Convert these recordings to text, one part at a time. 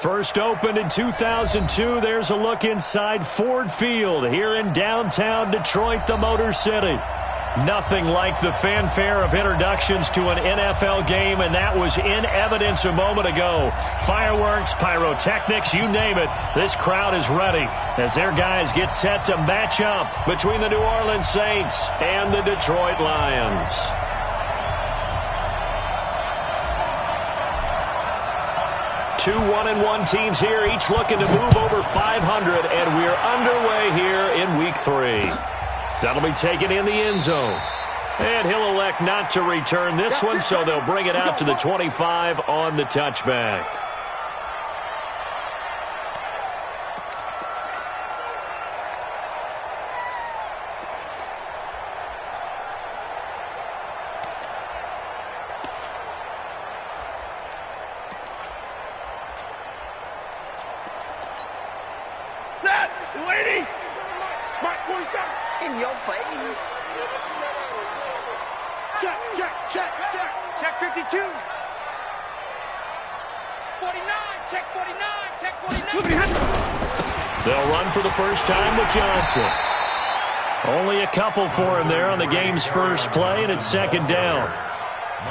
First opened in 2002, there's a look inside Ford Field here in downtown Detroit, the Motor City. Nothing like the fanfare of introductions to an NFL game, and that was in evidence a moment ago. Fireworks, pyrotechnics, you name it, this crowd is ready as their guys get set to match up between the New Orleans Saints and the Detroit Lions. Two 1-1 teams here, each looking to move over 500, and we're underway here in Week 3. That'll be taken in the end zone. And he'll elect not to return this one, so they'll bring it out to the 25 on the touchback. In your face. Check 52. 49, check 49. They'll run for the first time with Johnson. Only a couple for him there on the game's first play, and it's second down.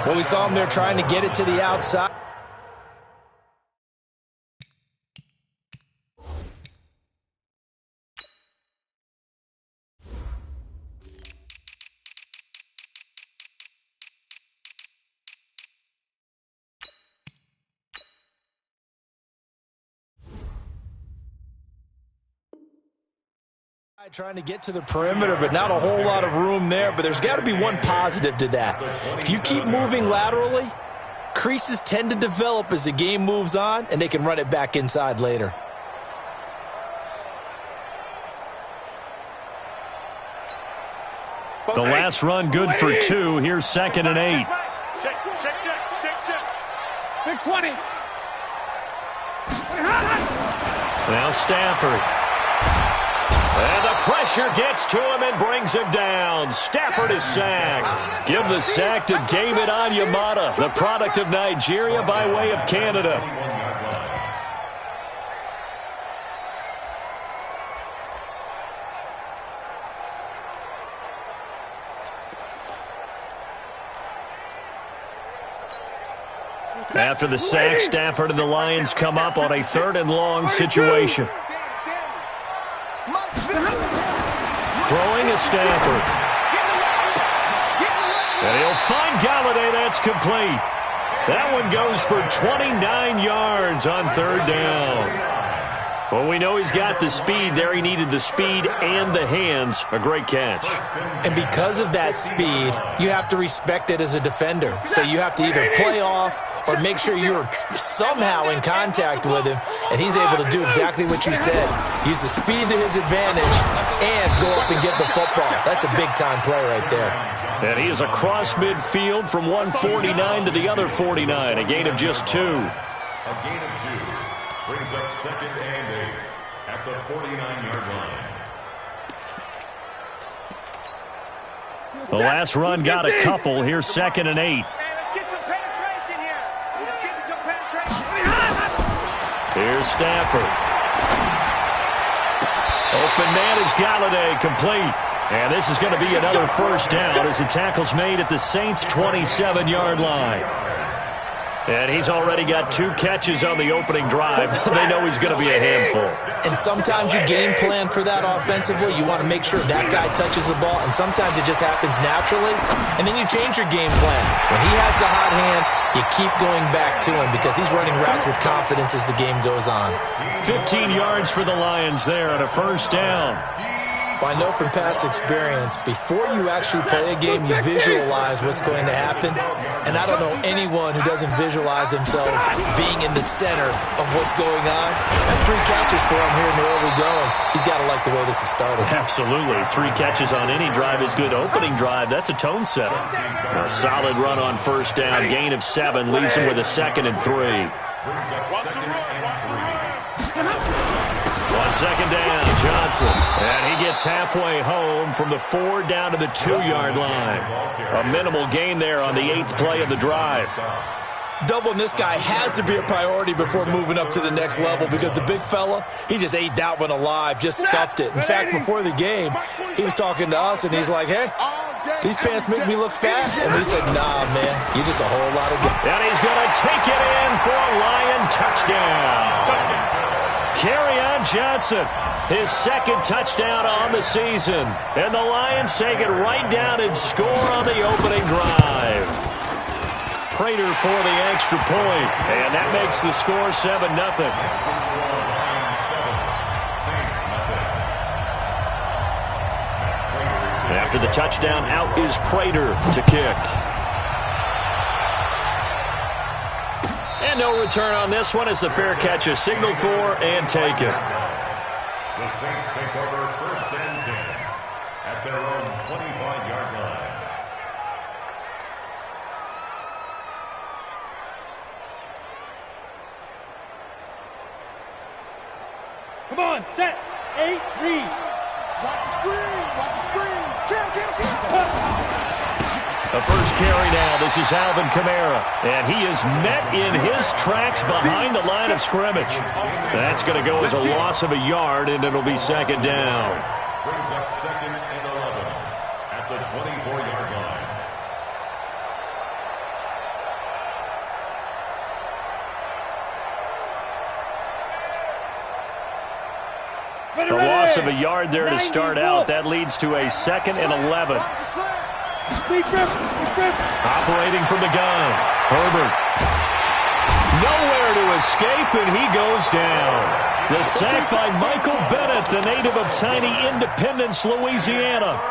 Well, we saw him there trying to get it to the outside. Trying to get to the perimeter, but not a whole lot of room there. But there's got to be one positive to that. If you keep moving laterally, creases tend to develop as the game moves on, and they can run it back inside later. The last run good for 2. Here's 2nd and 8. Check. Big 20. Now Stafford. And the pressure gets to him and brings him down. Stafford is sacked. Give the sack to David Onyemata, the product of Nigeria by way of Canada. After the sack, Stafford and the Lions come up on a 3rd and long situation. Throwing is Stafford. And he'll find Galladay. That's complete. That one goes for 29 yards on 3rd down. Well, we know he's got the speed there. He needed the speed and the hands. A great catch. And because of that speed, you have to respect it as a defender. So you have to either play off or make sure you're somehow in contact with him, and he's able to do exactly what you said. Use the speed to his advantage and go up and get the football. That's a big-time play right there. And he is across midfield from 149 to the other 49, a gain of just 2. A gain of 2 brings up 2nd and 8 at the 49-yard line. The last run got a couple. Here's 2nd and 8. Let's get some penetration here. Here's Stafford. Open man is Galladay, complete. And this is going to be another first down as the tackle's made at the Saints' 27-yard line. And he's already got 2 catches on the opening drive. They know he's going to be a handful. And sometimes you game plan for that offensively. You want to make sure that guy touches the ball, and sometimes it just happens naturally, and then you change your game plan. When he has the hot hand, you keep going back to him because he's running routes with confidence as the game goes on. 15 yards for the Lions there on a first down. Well, I know from past experience, before you actually play a game, you visualize what's going to happen. And I don't know anyone who doesn't visualize themselves being in the center of what's going on. That's 3 catches for him here in the early going. He's got to like the way this is started. Absolutely. 3 catches on any drive is good. Opening drive, that's a tone setter. A solid run on first down. Gain of 7 leaves him with a 2nd and 3. On 2nd down, Johnson. And he gets halfway home from the 4 down to the 2-yard line. A minimal gain there on the 8th play of the drive. Doubling this guy has to be a priority before moving up to the next level because the big fella, he just ate that one alive, just stuffed it. In fact, before the game, he was talking to us, and he's like, hey, these pants make me look fat. And we said, nah, man, you're just a whole lot of good. And he's going to take it in for a Lion touchdown. Kerryon Johnson, his second touchdown on the season. And the Lions take it right down and score on the opening drive. Prater for the extra point, and that makes the score 7-0. After the touchdown, out is Prater to kick. And no return on this one as the fair catch is signaled for and taken. The Saints take over 1st and 10 at their own 25-yard line. Come on, set, 8, read. Watch the screen, watch the screen. Kill. The first carry now. This is Alvin Kamara. And he is met in his tracks behind the line of scrimmage. That's going to go as a loss of a yard, and it'll be second down. Brings up 2nd and 11 at the 24-yard line. A loss of a yard there to start out. That leads to a 2nd and 11. Operating from the gun. Herbert. Nowhere to escape, and he goes down. The sack by Michael Bennett, the native of tiny Independence, Louisiana.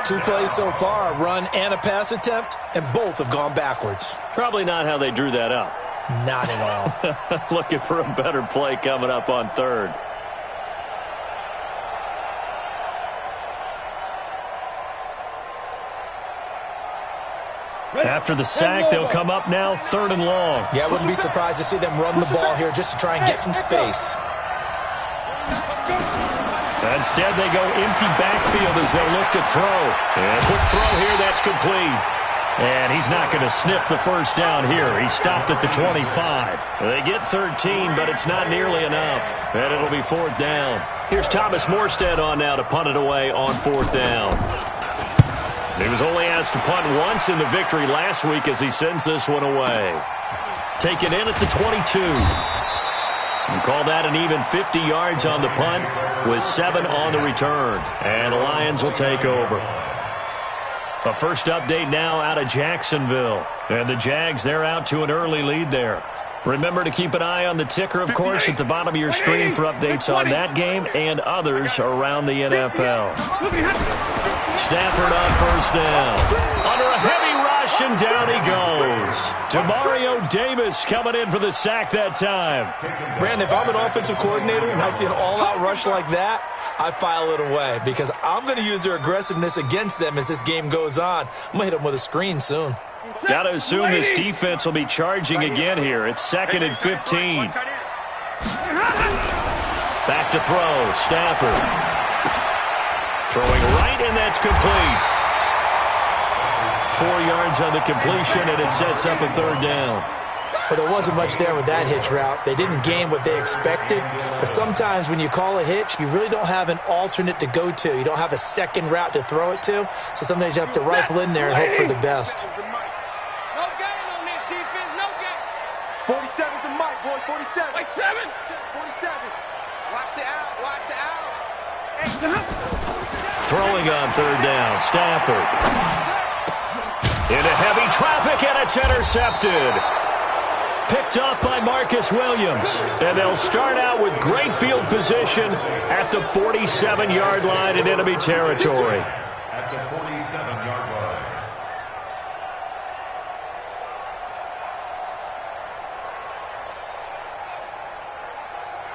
2 plays so far, a run and a pass attempt, and both have gone backwards. Probably not how they drew that up. Not at all. Looking for a better play coming up on 3rd. After the sack, they'll come up now 3rd and long. Yeah, I wouldn't be surprised to see them run the ball here just to try and get some space. Instead, they go empty backfield as they look to throw. And quick throw here, that's complete. And he's not going to sniff the first down here. He stopped at the 25. They get 13, but it's not nearly enough. And it'll be 4th down. Here's Thomas Morstead on now to punt it away on 4th down. He was only asked to punt once in the victory last week as he sends this one away. Taken in at the 22. And call that an even 50 yards on the punt with 7 on the return. And the Lions will take over. A first update now out of Jacksonville. And the Jags, they're out to an early lead there. Remember to keep an eye on the ticker, of course, at the bottom of your screen for updates on that game and others around the NFL. Stafford on first down. Under a heavy rush, and down he goes. Demario Davis coming in for the sack that time. Brandon, if I'm an offensive coordinator and I see an all-out rush like that, I file it away because I'm going to use their aggressiveness against them as this game goes on. I'm going to hit them with a screen soon. Got to assume this defense will be charging again here. It's 2nd and 15. Back to throw. Stafford. Throwing right, and that's complete. 4 yards on the completion, and it sets up a 3rd down. Well, there wasn't much there with that hitch route. They didn't gain what they expected. But sometimes when you call a hitch, you really don't have an alternate to go to. You don't have a second route to throw it to. So sometimes you have to rifle in there and hope for the best. No game on this defense, no game. 47's the mic, boy, 47. Like 7. 47. Watch the out, watch the out. Throwing on 3rd down. Stafford. Into heavy traffic, and it's intercepted. Picked up by Marcus Williams. And they'll start out with great field position at the 47-yard line in enemy territory. At the 47-yard line.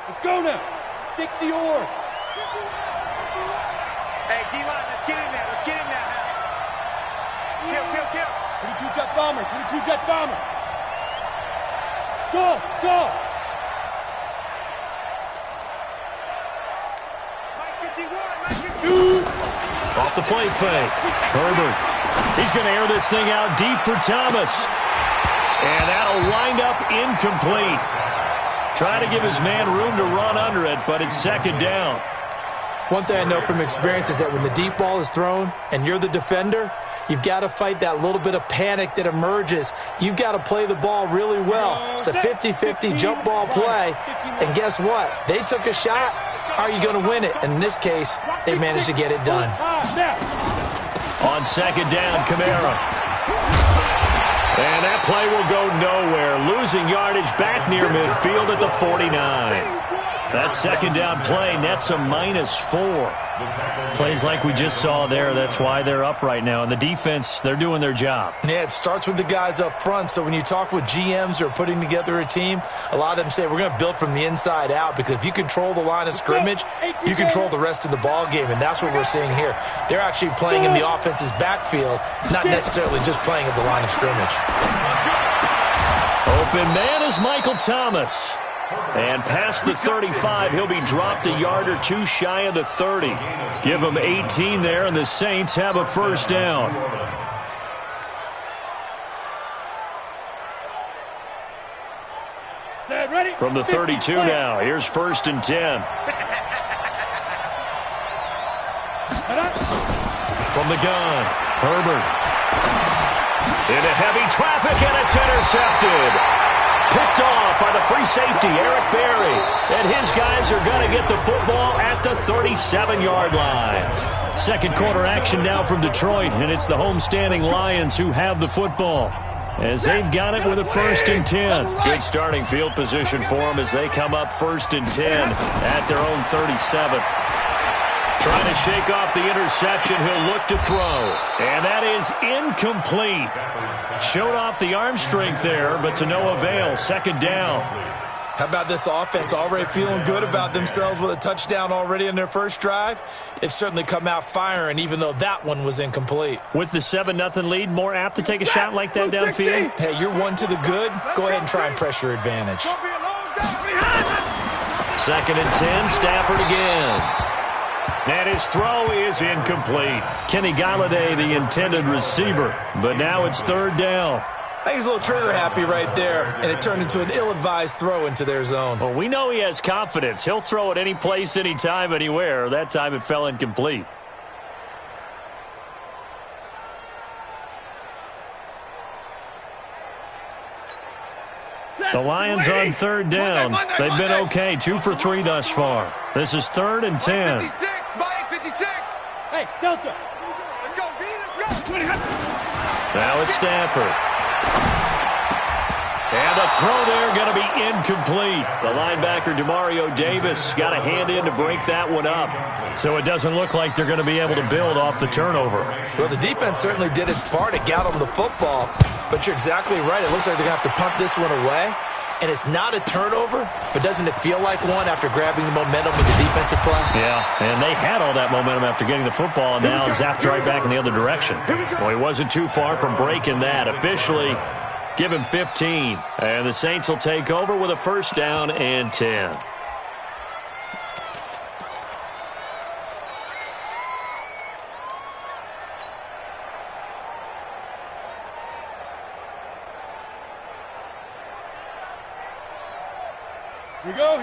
Let's go now. 60 or. Hey, D-line, let's get in there. Let's get in there now. Kill. 22 jet bombers. 22 jet bombers. Go. Mike 51. Off the play fake. Herbert. He's going to air this thing out deep for Thomas. And that'll wind up incomplete. Trying to give his man room to run under it, but it's second down. One thing I know from experience is that when the deep ball is thrown and you're the defender, you've got to fight that little bit of panic that emerges. You've got to play the ball really well. It's a 50-50 jump ball play. And guess what? They took a shot. How are you going to win it? And in this case, they managed to get it done. On second down, Kamara. And that play will go nowhere. Losing yardage back near midfield at the 49. That second down play nets a -4. Plays like we just saw there, that's why they're up right now. And the defense, they're doing their job. Yeah, it starts with the guys up front. So when you talk with GMs who are putting together a team, a lot of them say we're going to build from the inside out, because if you control the line of scrimmage, you control the rest of the ball game, and that's what we're seeing here. They're actually playing in the offense's backfield, not necessarily just playing at the line of scrimmage. Open man is Michael Thomas. And past the 35, he'll be dropped a yard or two shy of the 30. Give him 18 there, and the Saints have a first down. From the 32 now, here's 1st and 10. From the gun, Herbert. Into heavy traffic, and it's intercepted. Picked off by the free safety, Eric Berry. And his guys are going to get the football at the 37-yard line. Second quarter action now from Detroit, and it's the homestanding Lions who have the football, as they've got it with a 1st and 10. Good starting field position for them as they come up 1st and 10 at their own 37. Trying to shake off the interception, he'll look to throw. And that is incomplete. Showed off the arm strength there, but to no avail. Second down. How about this offense already feeling good about themselves with a touchdown already in their first drive? They've certainly come out firing, even though that one was incomplete. With the 7-0 lead, more apt to take a shot like that downfield? Hey, you're 1 to the good. Go ahead and try and press your advantage. 2nd and 10, Stafford again. And his throw is incomplete. Kenny Galladay, the intended receiver. But now it's 3rd down. I think he's a little trigger happy right there, and it turned into an ill-advised throw into their zone. Well, we know he has confidence. He'll throw it any place, anytime, anywhere. That time it fell incomplete. The Lions on 3rd down. They've been okay, 2 for 3 thus far. This is 3rd and 10. 56, Mike, 56. Hey, Delta. Let's go, V, let's go. Now it's Stafford. And the throw there going to be incomplete. The linebacker, Demario Davis, got a hand in to break that one up. So it doesn't look like they're going to be able to build off the turnover. Well, the defense certainly did its part. It got them the football. But you're exactly right. It looks like they're going to have to punt this one away. And it's not a turnover, but doesn't it feel like one after grabbing the momentum with the defensive play? Yeah, and they had all that momentum after getting the football, and now zapped right back in the other direction. Well, he wasn't too far from breaking that. Officially, give him 15. And the Saints will take over with a 1st down and 10.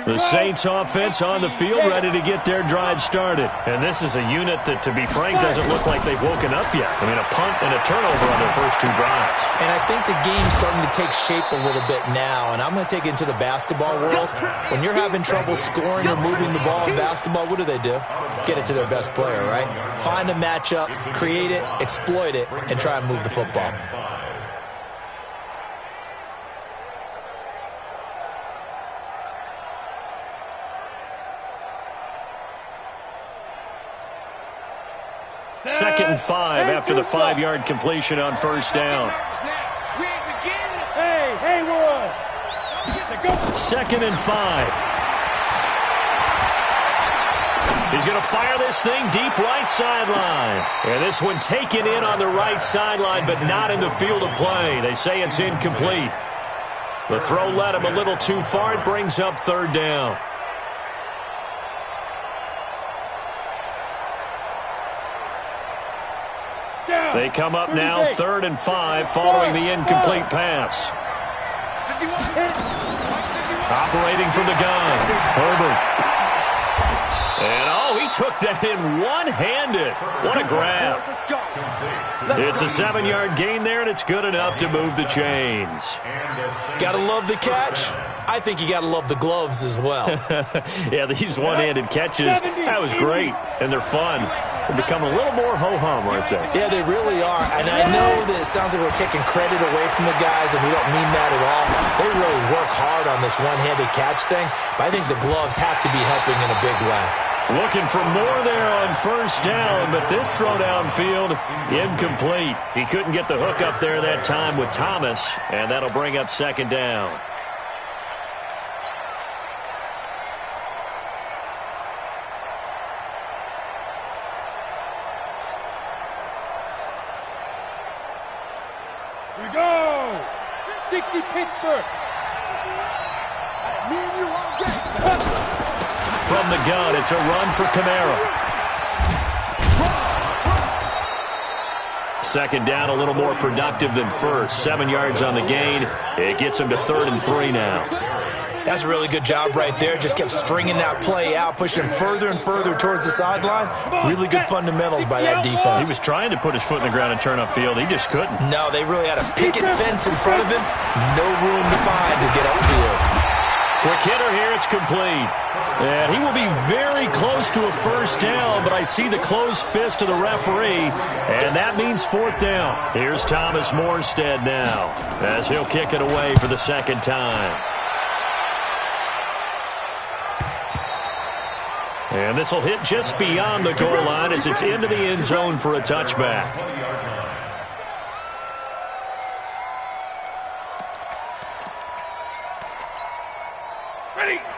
The Saints offense on the field, ready to get their drive started. And this is a unit that, to be frank, doesn't look like they've woken up yet. I mean, a punt and a turnover on their first 2 drives. And I think the game's starting to take shape a little bit now. And I'm going to take it into the basketball world. When you're having trouble scoring or moving the ball in basketball, what do? Get it to their best player, right? Find a matchup, create it, exploit it, and try and move the football. Second and 5 after the 5-yard completion on 1st down. Hey, Haywood. 2nd and 5. He's going to fire this thing deep right sideline. And this one taken in on the right sideline, but not in the field of play. They say it's incomplete. The throw led him a little too far. It brings up 3rd down. They come up now 3rd and 5 following the incomplete pass. Operating from the gun, Herbert. And, oh, he took that in one-handed. What a grab. It's a 7-yard gain there, and it's good enough to move the chains. Gotta love the catch. I think you gotta love the gloves as well. Yeah, these one-handed catches, that was great, and they're fun. They're becoming a little more ho-hum, aren't they? Yeah, they really are. And I know that it sounds like we're taking credit away from the guys, and we don't mean that at all. They really work hard on this one-handed catch thing, but I think the gloves have to be helping in a big way. Looking for more there on first down, but this throw downfield, incomplete. He couldn't get the hook up there that time with Thomas, and that'll bring up second down. Here we go! 60 Pittsburgh! Me and you won't get From the gun, it's a run for Kamara. Second down, a little more productive than first. 7 yards on the gain. It gets him to 3rd and 3 now. That's a really good job right there. Just kept stringing that play out, pushing him further and further towards the sideline. Really good fundamentals by that defense. He was trying to put his foot in the ground and turn upfield. He just couldn't. No, they really had a picket fence in front of him. No room to find to get upfield. Quick hitter here, it's complete. And he will be very close to a first down, but I see the closed fist of the referee, and that means 4th down. Here's Thomas Morstead now, as he'll kick it away for the second time. And this will hit just beyond the goal line as it's into the end zone for a touchback.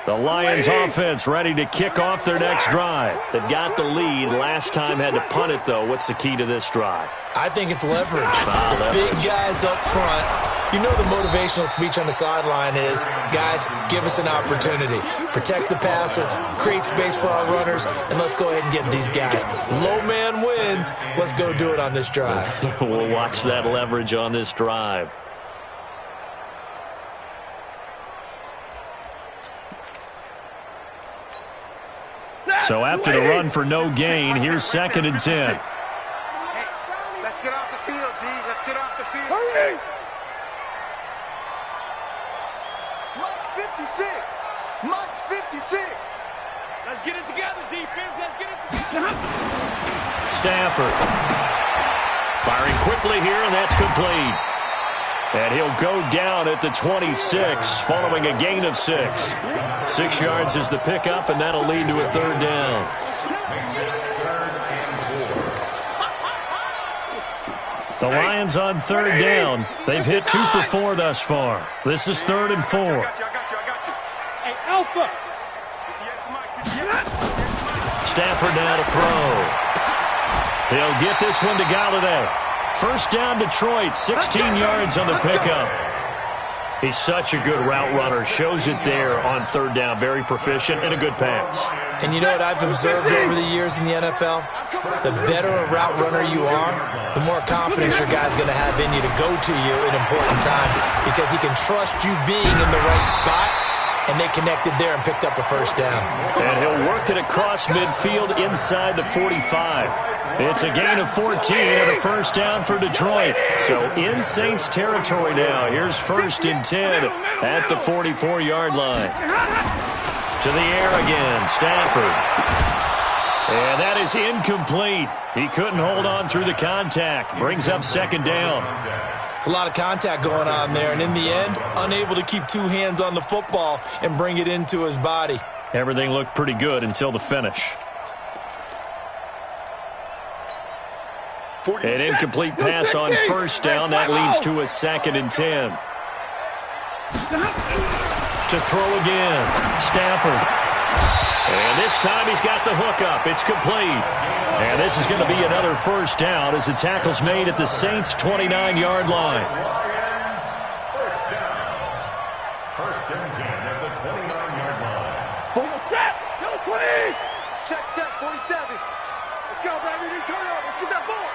The Lions offense ready to kick off their next drive. They've got the lead. Last time had to punt it, though. What's the key to this drive? I think it's leverage. The big guys up front. You know the motivational speech on the sideline is, guys, give us an opportunity. Protect the passer, create space for our runners, and let's go ahead and get these guys. Low man wins. Let's go do it on this drive. We'll watch that leverage on this drive. So after the run for no gain, here's 2nd and 10. Hey, let's get off the field, D. Let's get off the field. Hurry! Mike's 56. Mike's 56. Let's get it together, defense. Let's get it together. Stafford. Firing quickly here, and that's complete. And he'll go down at the 26, following a gain of 6. 6 yards is the pickup, and that'll lead to a 3rd down. The Lions on 3rd down. They've hit 2 for 4 thus far. This is 3rd and 4. I got you. Hey, Alpha! Stafford now to throw. He'll get this one to Galladay. First down, Detroit, 16 yards on the pickup. He's such a good route runner. Shows it there on 3rd down. Very proficient and a good pass. And you know what I've observed over the years in the NFL? The better a route runner you are, the more confidence your guy's going to have in you to go to you in important times because he can trust you being in the right spot, and they connected there and picked up a first down. And he'll work it across midfield inside the 45. It's a gain of 14 and a first down for Detroit. So in Saints territory now. Here's 1st and 10 at the 44-yard line. To the air again, Stafford. And that is incomplete. He couldn't hold on through the contact. Brings up 2nd down. It's a lot of contact going on there, and in the end, unable to keep 2 hands on the football and bring it into his body. Everything looked pretty good until the finish. An incomplete pass on first down. That leads to a 2nd and 10. To throw again, Stafford. And this time he's got the hook up. It's complete. And this is going to be another first down as the tackle's made at the Saints' 29-yard line. First down. 1st and 10 at the 29-yard line. Full step! Go 20! Check, 47. Let's go, baby. Turnover. Let's get that ball.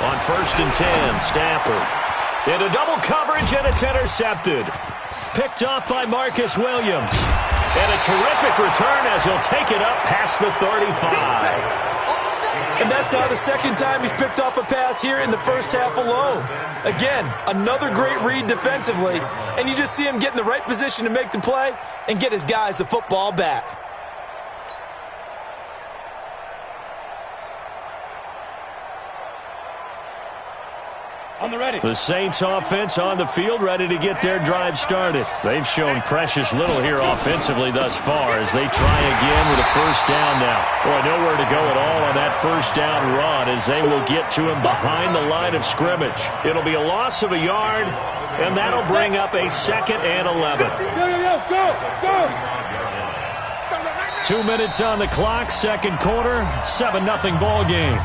On 1st and 10, Stafford. Into double coverage, and it's intercepted. Picked off by Marcus Williams. And a terrific return as he'll take it up past the 35. And that's now the second time he's picked off a pass here in the first half alone. Again, another great read defensively, and you just see him get in the right position to make the play and get his guys the football back. On the ready. The Saints offense on the field, ready to get their drive started. They've shown precious little here offensively thus far as they try again with a first down now. Boy, nowhere to go at all on that first down run as they will get to him behind the line of scrimmage. It'll be a loss of a yard, and that'll bring up a 2nd and 11. Go. 2 minutes on the clock, second quarter, 7-0 ball game.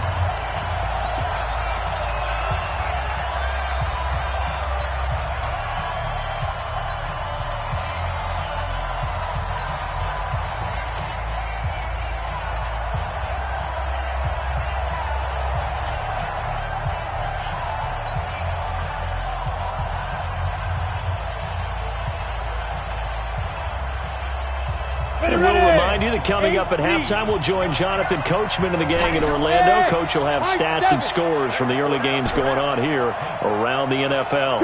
And we'll remind you that coming up at halftime, we'll join Jonathan Coachman and the gang in Orlando. Coach will have stats and scores from the early games going on here around the NFL.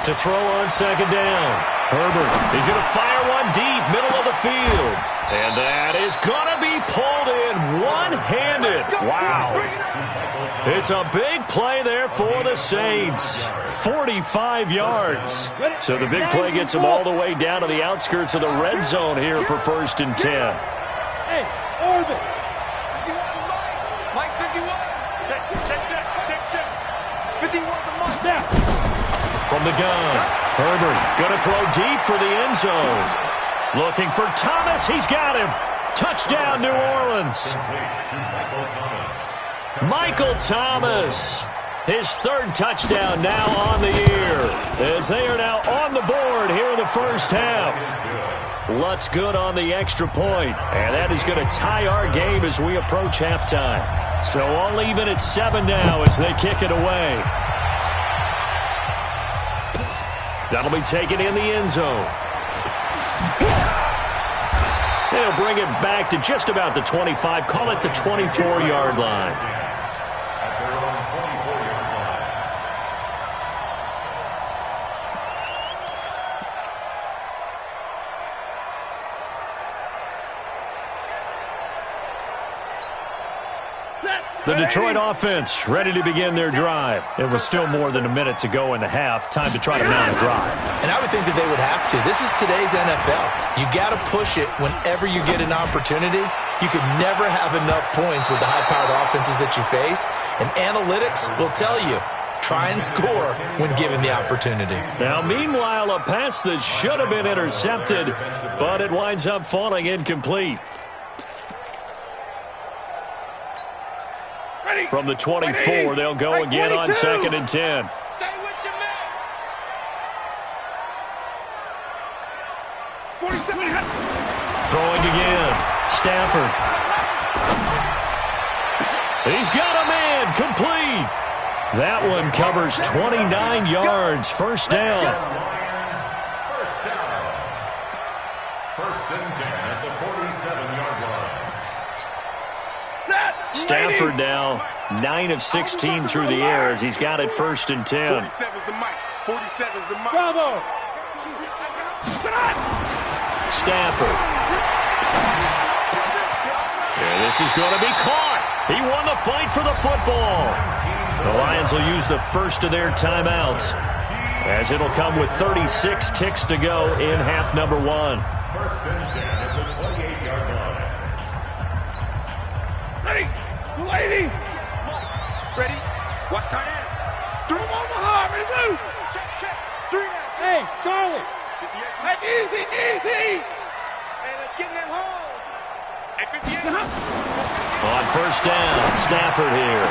To throw on second down. Herbert is going to fire one deep, middle of the field. And that is going to be pulled in one-handed. Wow. It's a big play there for the Saints. 45 yards. So the big play gets them all the way down to the outskirts of the red zone here for 1st and 10. Hey, Orbit. 51, Mike. 51. Check. 51 to Mike. Now. From the gun, Herbert going to throw deep for the end zone. Looking for Thomas. He's got him. Touchdown, New Orleans. Michael Thomas, his 3rd touchdown now on the year, as they are now on the board here in the first half. Lutz good on the extra point, and that is going to tie our game as we approach halftime. So all even at 7 now as they kick it away. That'll be taken in the end zone. They'll bring it back to just about the 25, call it the 24-yard line. The Detroit offense ready to begin their drive. It was still more than a minute to go in the half. Time to try to mount a drive. And I would think that they would have to. This is today's NFL. You got to push it whenever you get an opportunity. You could never have enough points with the high-powered offenses that you face. And analytics will tell you, try and score when given the opportunity. Now, meanwhile, a pass that should have been intercepted, but it winds up falling incomplete. From the 24, they'll go again on 2nd and 10. Stay with your man. 47. Throwing again. Stafford. He's got a man. Complete. That one covers 29 yards. First down. First and 10 at the 47-yard line. Stafford now 9 of 16 through the air as he's got it 1st and 10. 47's the mic. 47's the mic. Bravo. Stafford. And this is going to be caught. He won the fight for the football. The Lions will use the first of their timeouts as it'll come with 36 ticks to go in half number 1. First and 10 at the 28-yard line. Ready. Lady. Ready? Watch tight end. Throw him on the hard. Ready, move. Check. 3 now. Hey, Charlie. 58. Hey, easy. Hey, let's get in them holes. Hey, 58. On first down, Stafford here.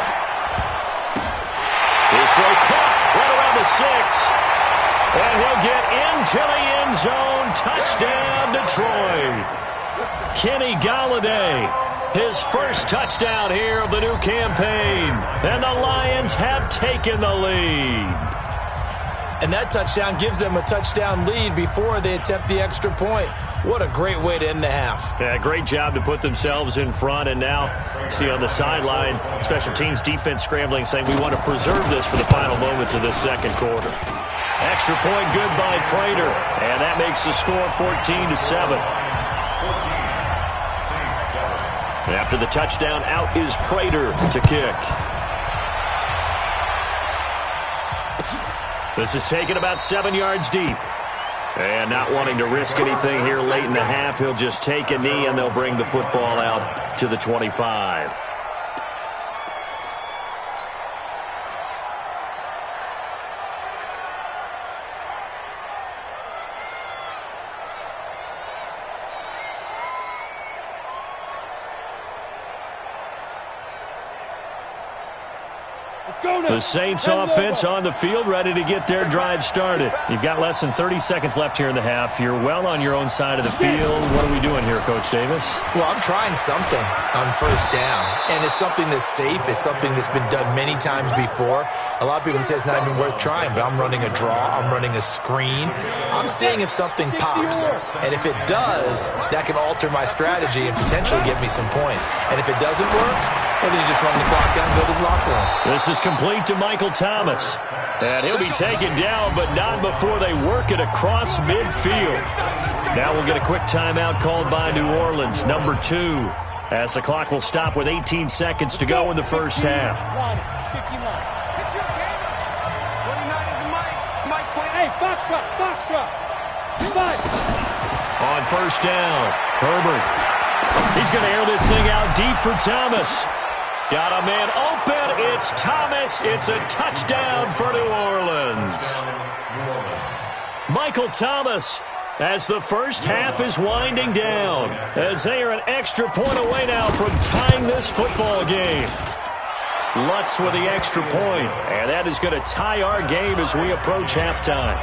His throw caught right around the 6. And he'll get into the end zone. Touchdown, Detroit. Kenny Golladay His first touchdown here of the new campaign. And the Lions have taken the lead. And that touchdown gives them a touchdown lead before they attempt the extra point. What a great way to end the half. Yeah, great job to put themselves in front. And now, see on the sideline, special teams defense scrambling, saying we want to preserve this for the final moments of this second quarter. Extra point good by Prater. And that makes the score 14-7. After the touchdown, out is Prater to kick. This is taken about 7 yards deep. And not wanting to risk anything here late in the half, he'll just take a knee and they'll bring the football out to the 25. The Saints offense on the field, ready to get their drive started. You've got less than 30 seconds left here in the half. You're well on your own side of the field. What are we doing here, Coach Davis? Well, I'm trying something on first down, and it's something that's safe. It's something that's been done many times before. A lot of people say it's not even worth trying, but I'm running a draw. I'm running a screen. I'm seeing if something pops, and if it does, that can alter my strategy and potentially get me some points. And if it doesn't work, well, then you just run the clock down and go to the locker room. This is complete to Michael Thomas. And he'll be taken down, but not before they work it across midfield. Now we'll get a quick timeout called by New Orleans, number 2, as the clock will stop with 18 seconds to go in the first half. Hey, Foxtrot. On first down, Herbert. He's going to air this thing out deep for Thomas. Got a man open. It's Thomas. It's a touchdown for New Orleans. Michael Thomas, as the first half is winding down, as they are an extra point away now from tying this football game. Lutz with the extra point, and that is going to tie our game as we approach halftime.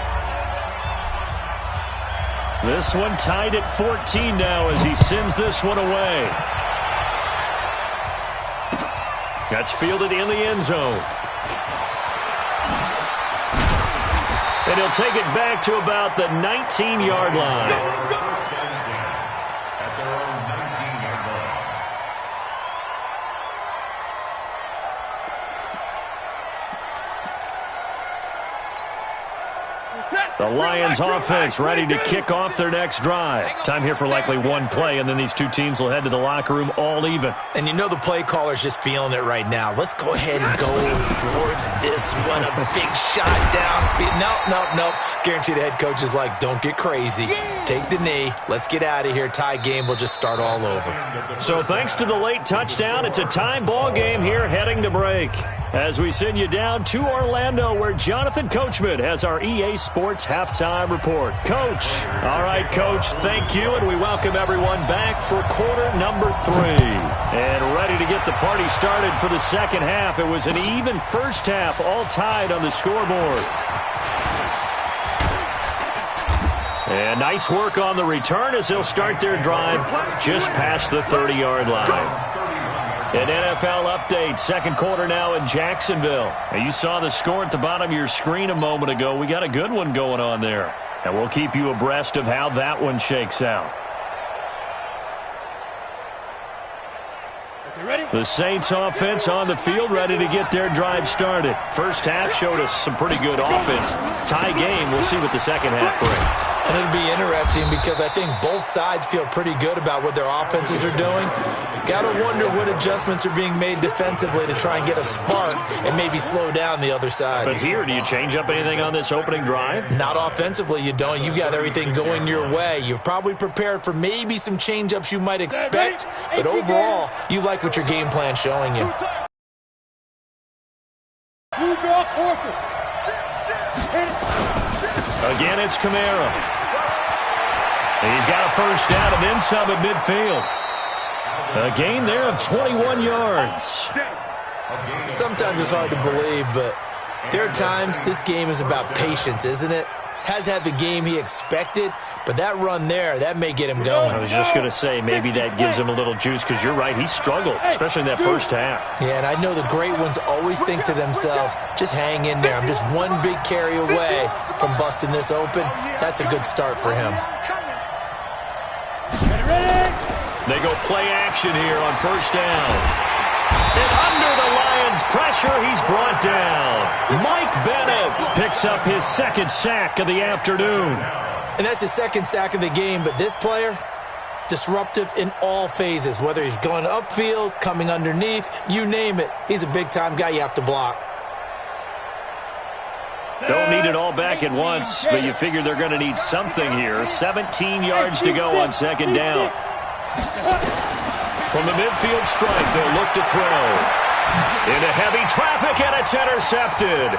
This one tied at 14 now as he sends this one away. That's fielded in the end zone. And he'll take it back to about the 19-yard line. At their own 19-yard line. The Lions offense ready to kick off their next drive. Time here for likely one play, and then these two teams will head to the locker room all even. And you know the play caller's just feeling it right now. Let's go ahead and go for this one. A big shot downfield. Nope. Guarantee the head coach is like, don't get crazy. Take the knee. Let's get out of here. Tie game. We'll just start all over. So thanks to the late touchdown, it's a time ball game here heading to break. As we send you down to Orlando, where Jonathan Coachman has our EA Sports halftime report. Coach. All right, Coach, thank you, and we welcome everyone back for quarter number 3. And ready to get the party started for the second half. It was an even first half, all tied on the scoreboard. And nice work on the return as they'll start their drive just past the 30-yard line. An NFL update, second quarter now in Jacksonville. Now, you saw the score at the bottom of your screen a moment ago. We got a good one going on there. And we'll keep you abreast of how that one shakes out. The Saints offense on the field ready to get their drive started. First half showed us some pretty good offense. Tie game, we'll see what the second half brings. And it'll be interesting because I think both sides feel pretty good about what their offenses are doing. Got to wonder what adjustments are being made defensively to try and get a spark and maybe slow down the other side. But here, do you change up anything on this opening drive? Not offensively, you don't. You've got everything going your way. You've probably prepared for maybe some change-ups you might expect, but overall, you like what your game plan's showing you. Again, it's Kamara. He's got a first down and then some at midfield. A gain there of 21 yards. Sometimes it's hard to believe, but there are times this game is about patience, isn't it? has had the game he expected, but that run there, that may get him going. I was just going to say, maybe that gives him a little juice, because you're right, he struggled, especially in that first half. Yeah, and I know the great ones always think to themselves, just hang in there. I'm just one big carry away from busting this open. That's a good start for him. They go play action here on first down. And under the Lions' pressure, he's brought down. Mike Bennett picks up his second sack of the afternoon. And that's his second sack of the game, but this player, disruptive in all phases, whether he's going upfield, coming underneath, you name it. He's a big-time guy you have to block. Don't need it all back at once, but you figure they're going to need something here. 17 yards to go on second down. From the midfield stripe, they'll look to throw. Into heavy traffic, and it's intercepted.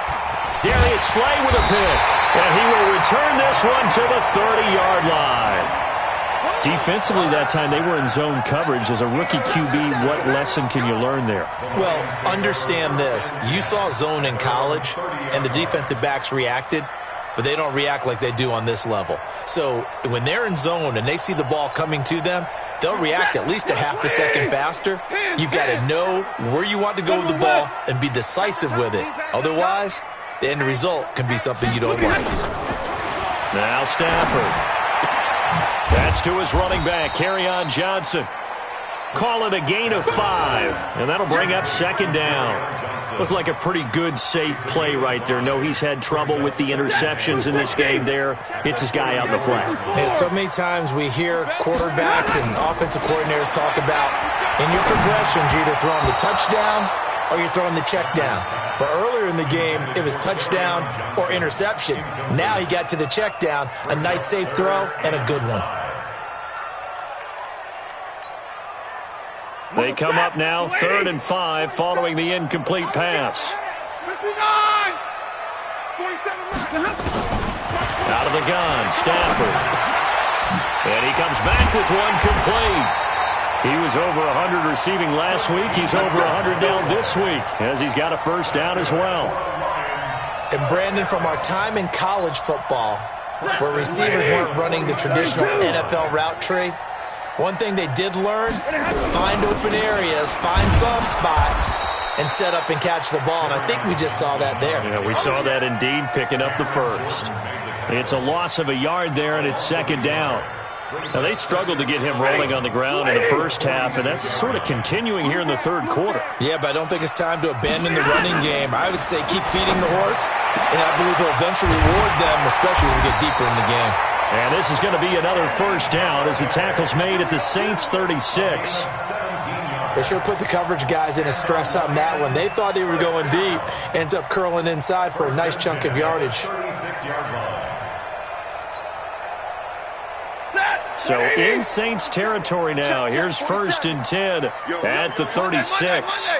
Darius Slay with a pick, and he will return this one to the 30-yard line. Defensively that time, they were in zone coverage. As a rookie QB, what lesson can you learn there? Well, understand this. You saw zone in college, and the defensive backs reacted, but they don't react like they do on this level. So when they're in zone and they see the ball coming to them, they'll react at least a half a second faster. You've got to know where you want to go with the ball and be decisive with it. Otherwise, the end result can be something you don't like. Now Stafford. That's to his running back, Kerryon Johnson. Call it a gain of 5, and that'll bring up second down. Looked like a pretty good, safe play right there. No, he's had trouble with the interceptions in this game there. Hits his guy out in the flat. Yeah, so many times we hear quarterbacks and offensive coordinators talk about, in your progressions, you're either throwing the touchdown or you're throwing the check down. But earlier in the game, it was touchdown or interception. Now he got to the check down, a nice safe throw, and a good one. They come up now, 3rd and 5, following the incomplete pass. Out of the gun, Stafford. And he comes back with one complete. He was over 100 receiving last week. He's over 100 now this week, as he's got a first down as well. And Brandon, from our time in college football, where receivers weren't running the traditional NFL route tree, one thing they did learn, find open areas, find soft spots, and set up and catch the ball. And I think we just saw that there. Yeah, we saw that indeed, picking up the first. It's a loss of a yard there, and it's second down. Now, they struggled to get him rolling on the ground in the first half, and that's sort of continuing here in the third quarter. Yeah, but I don't think it's time to abandon the running game. I would say keep feeding the horse, and I believe he'll eventually reward them, especially as we get deeper in the game. And this is going to be another first down as the tackle's made at the Saints' 36. They sure put the coverage guys in a stress on that one. They thought they were going deep. Ends up curling inside for a nice chunk of yardage. So in Saints territory now. Here's 1st and 10 at the 36.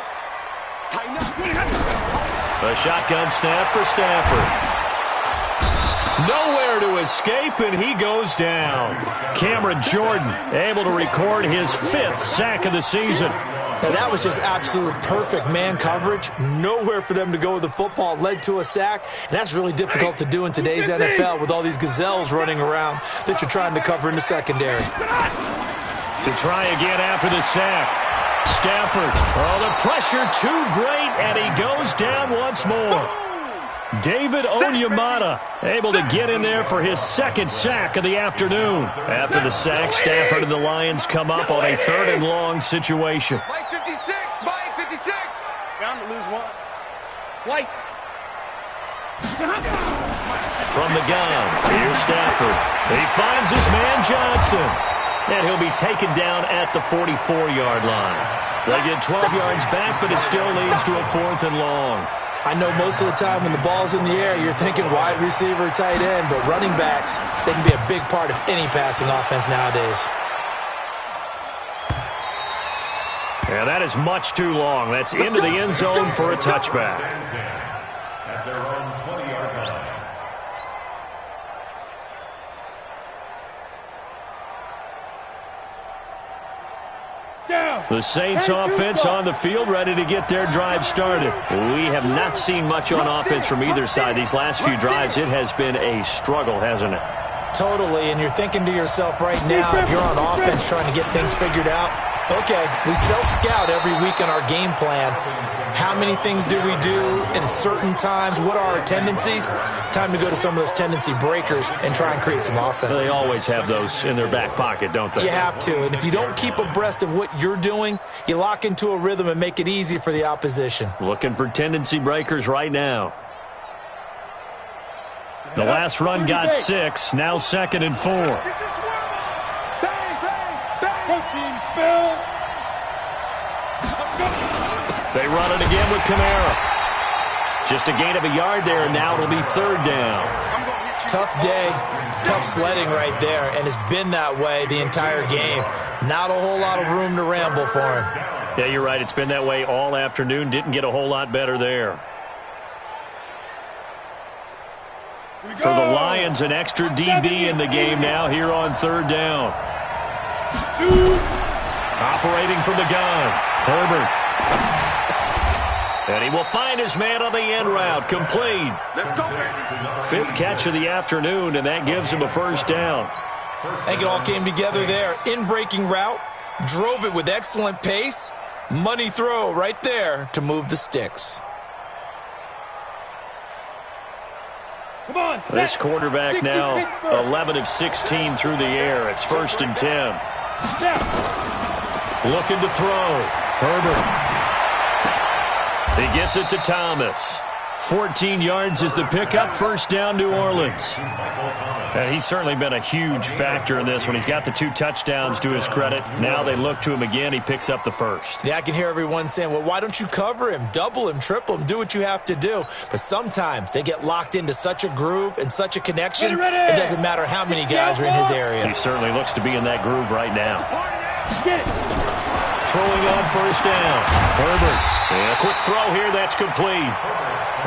A shotgun snap for Stafford. Nowhere to escape, and he goes down. Cameron Jordan able to record his 5th sack of the season. Now, that was just absolute perfect man coverage. Nowhere for them to go with the football. Led to a sack, and that's really difficult to do in today's NFL with all these gazelles running around that you're trying to cover in the secondary. To try again after the sack. Stafford, oh, the pressure too great, and he goes down once more. David Onyemata able to get in there for his 2nd sack of the afternoon. After the sack, Stafford and the Lions come up on a 3rd and long situation. Mike 56, Mike 56. Bound to lose one. White. From the gun, here's Stafford. He finds his man Johnson. And he'll be taken down at the 44-yard line. They get 12 yards back, but it still leads to a 4th and long. I know most of the time when the ball's in the air, you're thinking wide receiver, tight end, but running backs, they can be a big part of any passing offense nowadays. Yeah, that is much too long. That's into the end zone for a touchback. At their own 20-yard line. The Saints offense on the field, ready to get their drive started. We have not seen much on offense from either side. These last few drives, it has been a struggle, hasn't it? Totally, and you're thinking to yourself right now, if you're on offense trying to get things figured out, okay, we self-scout every week on our game plan. How many things do we do at certain times? What are our tendencies? Time to go to some of those tendency breakers and try and create some offense. They always have those in their back pocket, don't they? You have to, and if you don't keep abreast of what you're doing, you lock into a rhythm and make it easy for the opposition. Looking for tendency breakers right now. The last run got 6, now 2nd and 4. Bang, bang, bang. Protein spill. They run it again with Kamara. Just a gain of a yard there, and now it'll be 3rd down. Tough day, tough sledding right there, and it's been that way the entire game. Not a whole lot of room to ramble for him. Yeah, you're right. It's been that way all afternoon. Didn't get a whole lot better there. For the Lions, an extra DB in the game now here on 3rd down. Operating from the gun, Herbert. And he will find his man on the end route, complete. Let's go, baby. 5th catch of the afternoon, and that gives him a 1st down. I think it all came together there. In-breaking route, drove it with excellent pace. Money throw right there to move the sticks. Come on, set. This quarterback now 11 of 16 through the air. It's 1st and 10. Looking to throw. Herbert. He gets it to Thomas. 14 yards is the pickup. 1st down, New Orleans. And he's certainly been a huge factor in this one. He's got the 2 touchdowns to his credit. Now they look to him again. He picks up the 1st. Yeah, I can hear everyone saying, well, why don't you cover him, double him, triple him, do what you have to do. But sometimes they get locked into such a groove and such a connection, it doesn't matter how many guys are in his area. He certainly looks to be in that groove right now. Get it. Throwing on 1st down. Herbert. And a quick throw here. That's complete.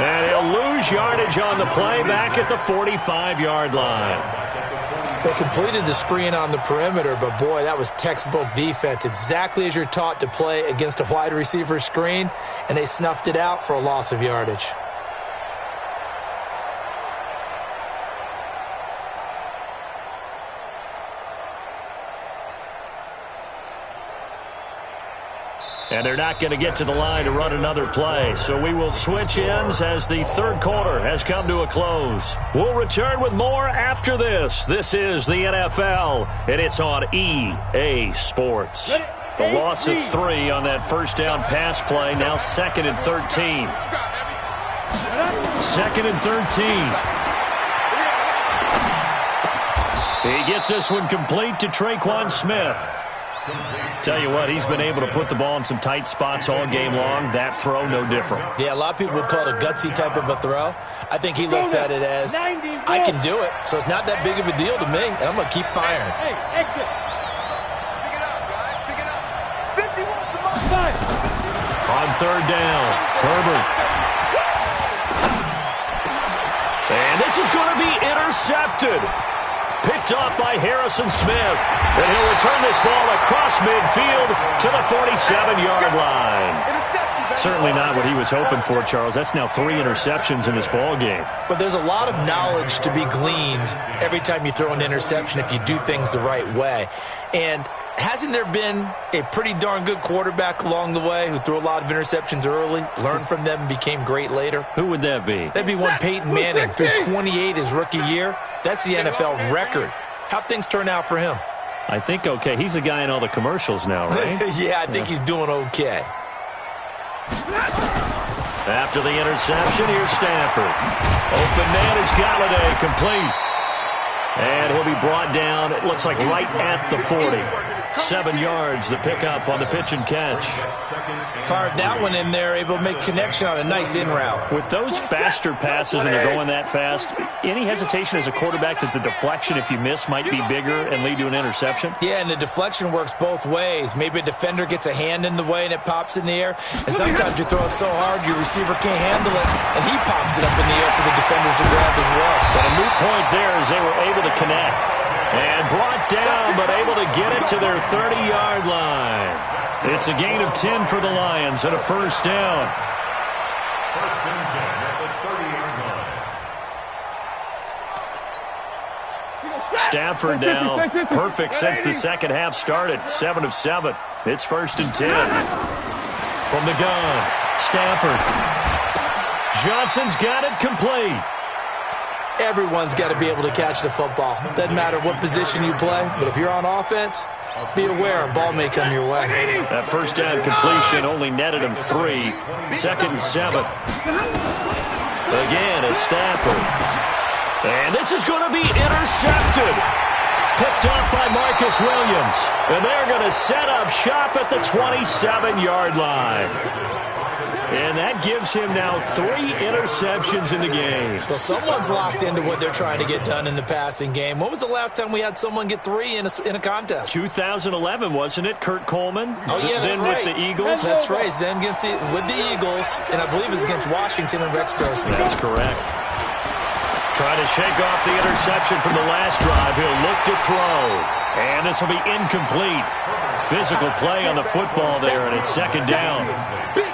And he'll lose yardage on the play back at the 45-yard line. They completed the screen on the perimeter, but boy, that was textbook defense. Exactly as you're taught to play against a wide receiver screen, and they snuffed it out for a loss of yardage. And they're not going to get to the line to run another play. So we will switch ends as the 3rd quarter has come to a close. We'll return with more after this. This is the NFL, and it's on EA Sports. The loss of 3 on that 1st down pass play. Now 2nd and 13. 2nd and 13. He gets this one complete to Traquan Smith. Tell you what, he's been able to put the ball in some tight spots all game long. That throw, no different. Yeah, a lot of people would call it a gutsy type of a throw. I think he looks at it as, I can do it, so it's not that big of a deal to me, and I'm going to keep firing. Hey, exit. Pick it up, guys. Pick it up. 51 to my 5. On 3rd down, Herbert. And this is going to be intercepted. Picked off by Harrison Smith. And he'll return this ball across midfield to the 47-yard line. Certainly not what he was hoping for, Charles. That's now 3 interceptions in this ball game. But there's a lot of knowledge to be gleaned every time you throw an interception if you do things the right way. And hasn't there been a pretty darn good quarterback along the way who threw a lot of interceptions early, learned from them, and became great later? Who would that be? That'd be one Peyton Manning. Threw 28 his rookie year. That's the NFL record. How'd things turn out for him? I think okay. He's a guy in all the commercials now, right? Yeah, I think he's doing okay. After the interception, here's Stafford. Open man is Galladay, complete. And he'll be brought down, it looks like right at the 40. 7 yards, the pickup on the pitch and catch. Fired that one in there, able to make connection on a nice in route. With those faster passes and they're going that fast, any hesitation as a quarterback that the deflection, if you miss, might be bigger and lead to an interception? Yeah, and the deflection works both ways. Maybe a defender gets a hand in the way and it pops in the air. And sometimes you throw it so hard your receiver can't handle it, and he pops it up in the air for the defenders to grab as well. But a moot point there as they were able to connect. And brought down, but able to get it to their 30-yard line. It's a gain of 10 for the Lions and a first down. First and 10 at the 30-yard line. Stafford now perfect since the second half started. 7 of 7. It's first and 10. From the gun, Stafford. Johnson's got it complete. Everyone's got to be able to catch the football. Doesn't matter what position you play, but if you're on offense, be aware a ball may come your way. That first down completion only netted him 3. Second and 7. Again, it's Stafford. And this is going to be intercepted. Picked off by Marcus Williams. And they're going to set up shop at the 27-yard line. And that gives him now 3 interceptions in the game. Well, someone's locked into what they're trying to get done in the passing game. When was the last time we had someone get 3 in a contest? 2011, wasn't it? Kurt Coleman? Oh, yeah, that's then right. With the Eagles? That's right. Then with the Eagles, and I believe it was against Washington and Rex Grossman. That's correct. Trying to shake off the interception from the last drive. He'll look to throw. And this will be incomplete. Physical play on the football there, and it's second down.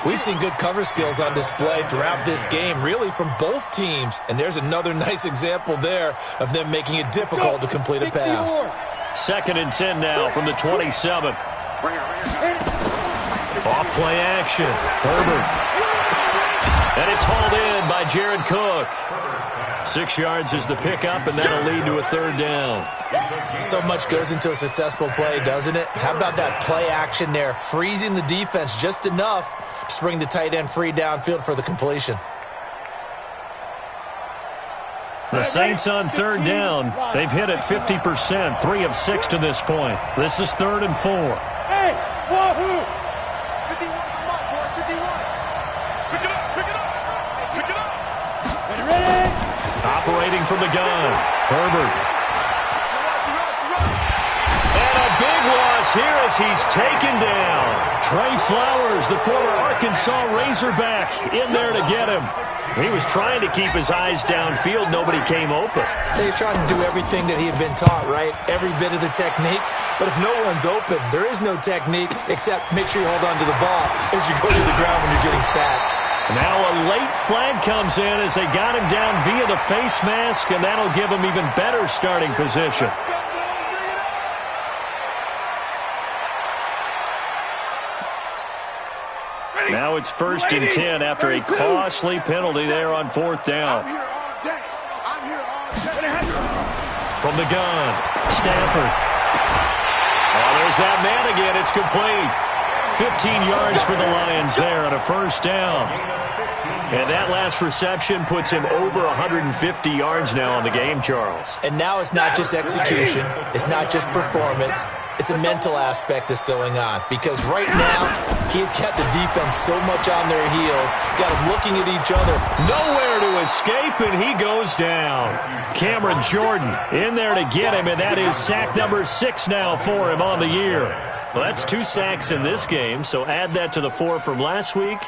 We've seen good cover skills on display throughout this game, really from both teams. And there's another nice example there of them making it difficult to complete a pass. Second and 10 now from the 27. Off play action. Herbert. And it's hauled in by Jared Cook. 6 yards is the pickup, and that'll lead to a third down. So much goes into a successful play, doesn't it? How about that play action there, freezing the defense just enough to bring the tight end free downfield for the completion. The Saints on third down. They've hit it 50%, 3 of 6 to this point. This is 3rd and 4. Hey, wahoo! 51, 51. Pick it up, pick it up, pick it up. Ready? Operating from the gun, Herbert. And a big loss here as he's taken down. Trey Flowers, the former Arkansas Razorback, in there to get him. He was trying to keep his eyes downfield. Nobody came open. He's trying to do everything that he had been taught, right? Every bit of the technique. But if no one's open, there is no technique except make sure you hold on to the ball as you go to the ground when you're getting sacked. Now a late flag comes in as they got him down via the face mask, and that'll give him even better starting position. Now it's 1st and 10 after a costly penalty there on 4th down. I'm here all day. I'm here all day. From the gun, Stafford. Oh, there's that man again. It's complete. 15 yards for the Lions there on a first down. And that last reception puts him over 150 yards now on the game, Charles. And now it's not just execution. It's not just performance. It's a mental aspect that's going on. Because right now, he's got the defense so much on their heels, got them looking at each other. Nowhere to escape, and he goes down. Cameron Jordan in there to get him, and that is sack number 6 now for him on the year. Well, that's 2 sacks in this game, so add that to the 4 from last week.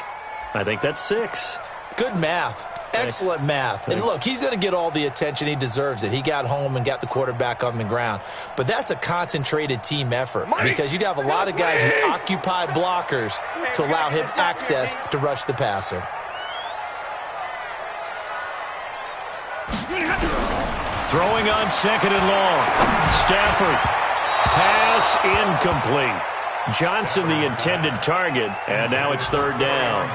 I think that's 6. Good math. Excellent math. And look, he's going to get all the attention he deserves. He got home and got the quarterback on the ground. But that's a concentrated team effort because you have a lot of guys who occupy blockers to allow him access to rush the passer. Throwing on 2nd and long. Stafford. Pass incomplete. Johnson the intended target, and now it's 3rd down.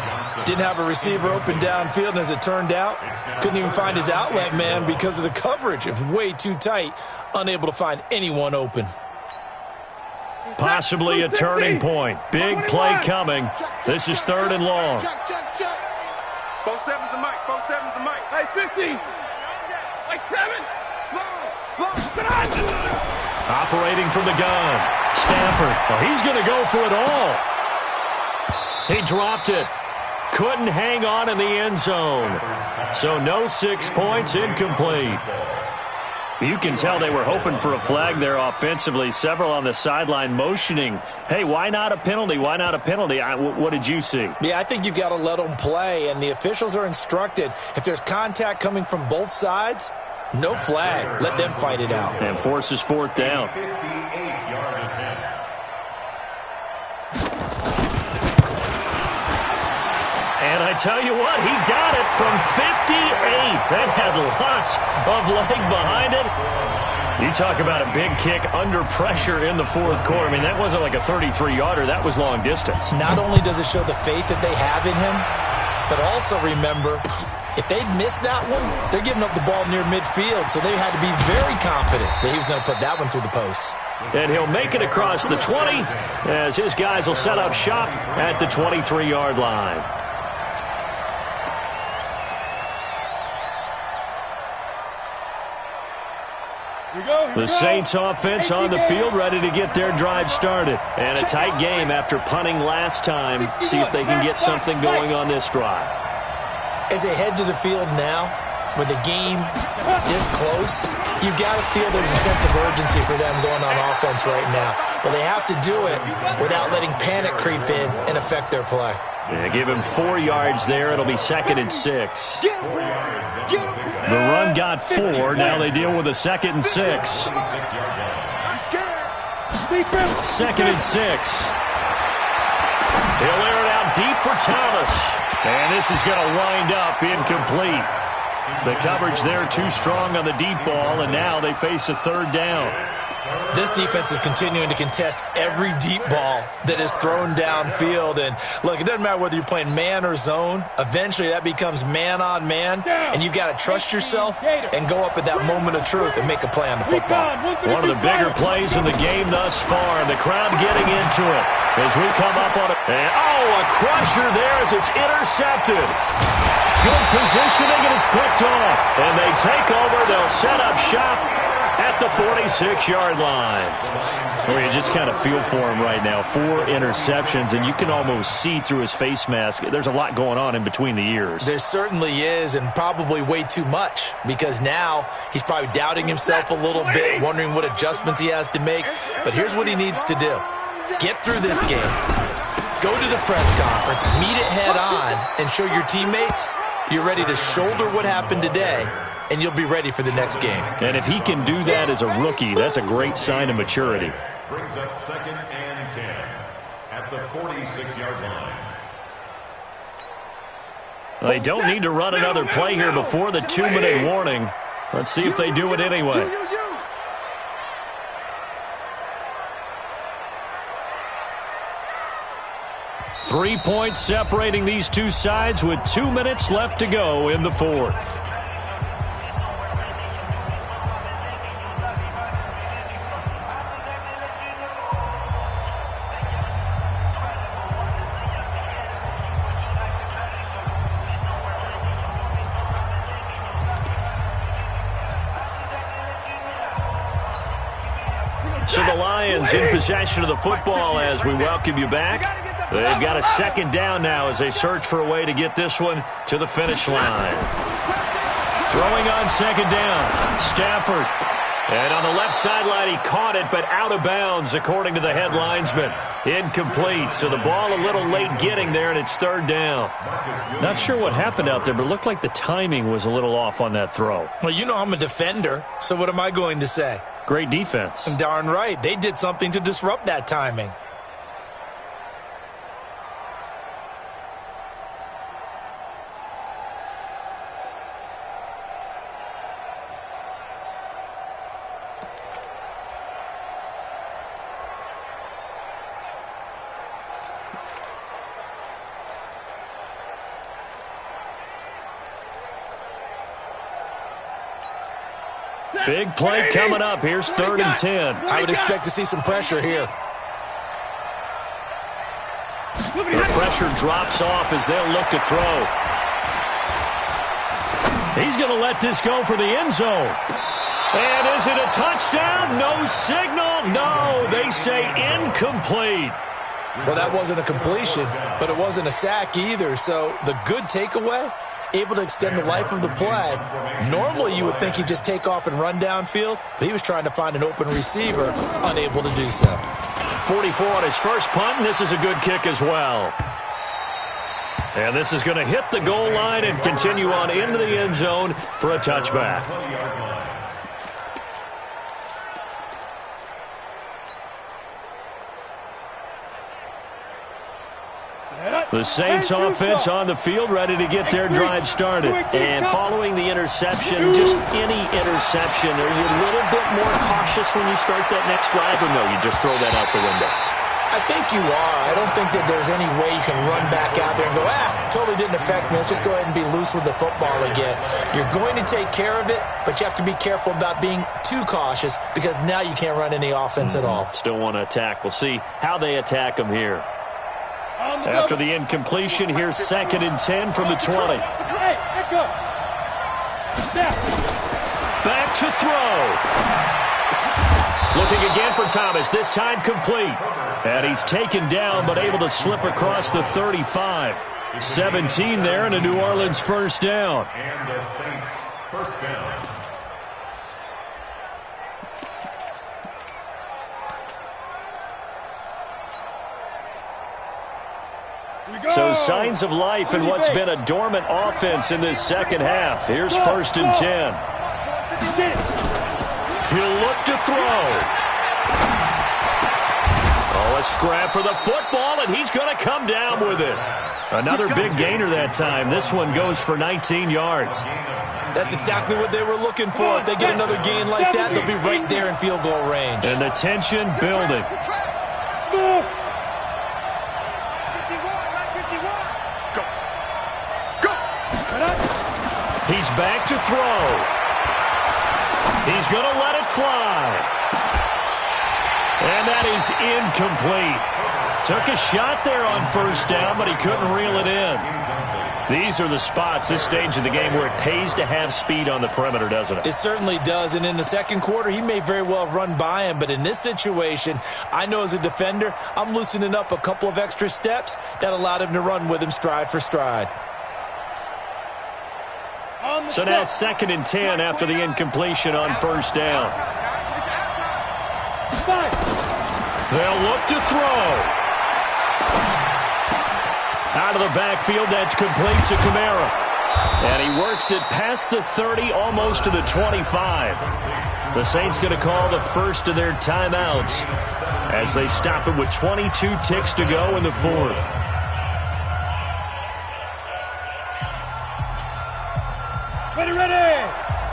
Didn't have a receiver open downfield, and as it turned out, couldn't even find his outlet man because of the coverage. It was way too tight, unable to find anyone open. Possibly a turning point. Big play coming. This is 3rd and long. Check, check, check. 4-7's the mic, 4-7's the mic. Hey, 50. Like 7. Slow. Operating from the gun. Stafford. Oh, he's going to go for it all. He dropped it. Couldn't hang on in the end zone. So no 6 points, incomplete. You can tell they were hoping for a flag there offensively. Several on the sideline motioning. Hey, why not a penalty? Why not a penalty? What did you see? Yeah, I think you've got to let them play, and the officials are instructed. If there's contact coming from both sides, no flag. Let them fight it out. And forces 4th down. 58-yard attempt. And I tell you what, he got it from 58. That had lots of leg behind it. You talk about a big kick under pressure in the fourth quarter. I mean, that wasn't like a 33-yarder. That was long distance. Not only does it show the faith that they have in him, but also remember, if they'd missed that one, they're giving up the ball near midfield, so they had to be very confident that he was going to put that one through the post. And he'll make it across the 20 as his guys will set up shop at the 23-yard line. The Saints offense on the field, ready to get their drive started. And a tight game after punting last time. See if they can get something going on this drive. As they head to the field now, with the game this close, you've got to feel there's a sense of urgency for them going on offense right now. But they have to do it without letting panic creep in and affect their play. Yeah, give him 4 yards there. It'll be 2nd and 6. The run got 4. Now they deal with a 2nd and 6. 2nd and 6. He'll air it out deep for Thomas. And this is going to wind up incomplete. The coverage there too strong on the deep ball, and now they face a 3rd down. This defense is continuing to contest every deep ball that is thrown downfield. And, look, it doesn't matter whether you're playing man or zone. Eventually that becomes man-on-man, and you've got to trust yourself and go up at that moment of truth and make a play on the football. One of the bigger plays in the game thus far, and the crowd getting into it as we come up on it. And, a crusher there as it's intercepted. Good positioning, and it's picked off. And they take over. They'll set up shop at the 46-yard line. Well, you just kind of feel for him right now. 4 interceptions, and you can almost see through his face mask. There's a lot going on in between the ears. There certainly is, and probably way too much, because now he's probably doubting himself a little bit, wondering what adjustments he has to make. But here's what he needs to do. Get through this game. Go to the press conference, meet it head on, and show your teammates you're ready to shoulder what happened today, and you'll be ready for the next game. And if he can do that as a rookie, that's a great sign of maturity. Brings up 2nd and 10 at the 46-yard line. They don't need to run another play here before the 2-minute warning. Let's see if they do it anyway. 3 points separating these two sides with 2 minutes left to go in the fourth. So the Lions in possession of the football as we welcome you back. They've got a 2nd down now as they search for a way to get this one to the finish line. Throwing on 2nd down, Stafford. And on the left sideline, he caught it, but out of bounds, according to the head linesman. Incomplete, so the ball a little late getting there, and it's 3rd down. Not sure what happened out there, but it looked like the timing was a little off on that throw. Well, you know I'm a defender, so what am I going to say? Great defense. Darn right. They did something to disrupt that timing. Big play coming up. Here's 3rd and 10. I would expect to see some pressure here. The pressure drops off as they'll look to throw. He's going to let this go for the end zone. And is it a touchdown? No signal. No, they say incomplete. Well, that wasn't a completion, but it wasn't a sack either. So the good takeaway, able to extend the life of the play. Normally you would think he'd just take off and run downfield, but he was trying to find an open receiver, unable to do so. 44 on his first punt, and this is a good kick as well. And this is going to hit the goal line and continue on into the end zone for a touchback. Set. The Saints offense on the field, ready to get their drive started. And following the interception, just any interception, are you a little bit more cautious when you start that next drive, or no, you just throw that out the window? I think you are. I don't think that there's any way you can run back out there and go, totally didn't affect me. Let's just go ahead and be loose with the football again. You're going to take care of it, but you have to be careful about being too cautious because now you can't run any offense at all. Still want to attack. We'll see how they attack them here. After the incompletion, here's 2nd and 10 from the 20. Back to throw. Looking again for Thomas, this time complete. And he's taken down, but able to slip across the 35. 17 there, and a New Orleans first down. And the Saints first down. So signs of life in what's been a dormant offense in this second half. Here's 1st and 10. He'll look to throw. Oh, a scrap for the football, and he's going to come down with it. Another big gainer that time. This one goes for 19 yards. That's exactly what they were looking for. If they get another gain like that, they'll be right there in field goal range. And the tension building. He's back to throw. He's going to let it fly. And that is incomplete. Took a shot there on 1st down, but he couldn't reel it in. These are the spots, this stage of the game, where it pays to have speed on the perimeter, doesn't it? It certainly does, and in the second quarter, he may very well run by him, but in this situation, I know as a defender, I'm loosening up a couple of extra steps that allowed him to run with him stride for stride. So now 2nd and 10 after the incompletion on 1st down. They'll look to throw. Out of the backfield, that's complete to Kamara. And he works it past the 30, almost to the 25. The Saints going to call the first of their timeouts as they stop it with 22 ticks to go in the 4th. Ready!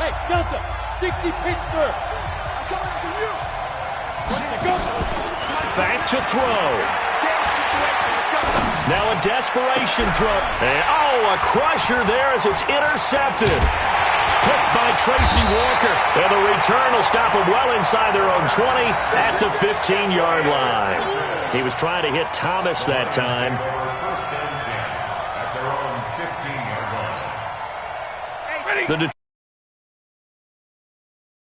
Hey, Delta, 60 Pittsburgh. I'm coming for you. Ready to go. Back to throw. Now a desperation throw. And, a crusher there as it's intercepted. Picked by Tracy Walker. And the return will stop them well inside their own 20 at the 15-yard line. He was trying to hit Thomas that time.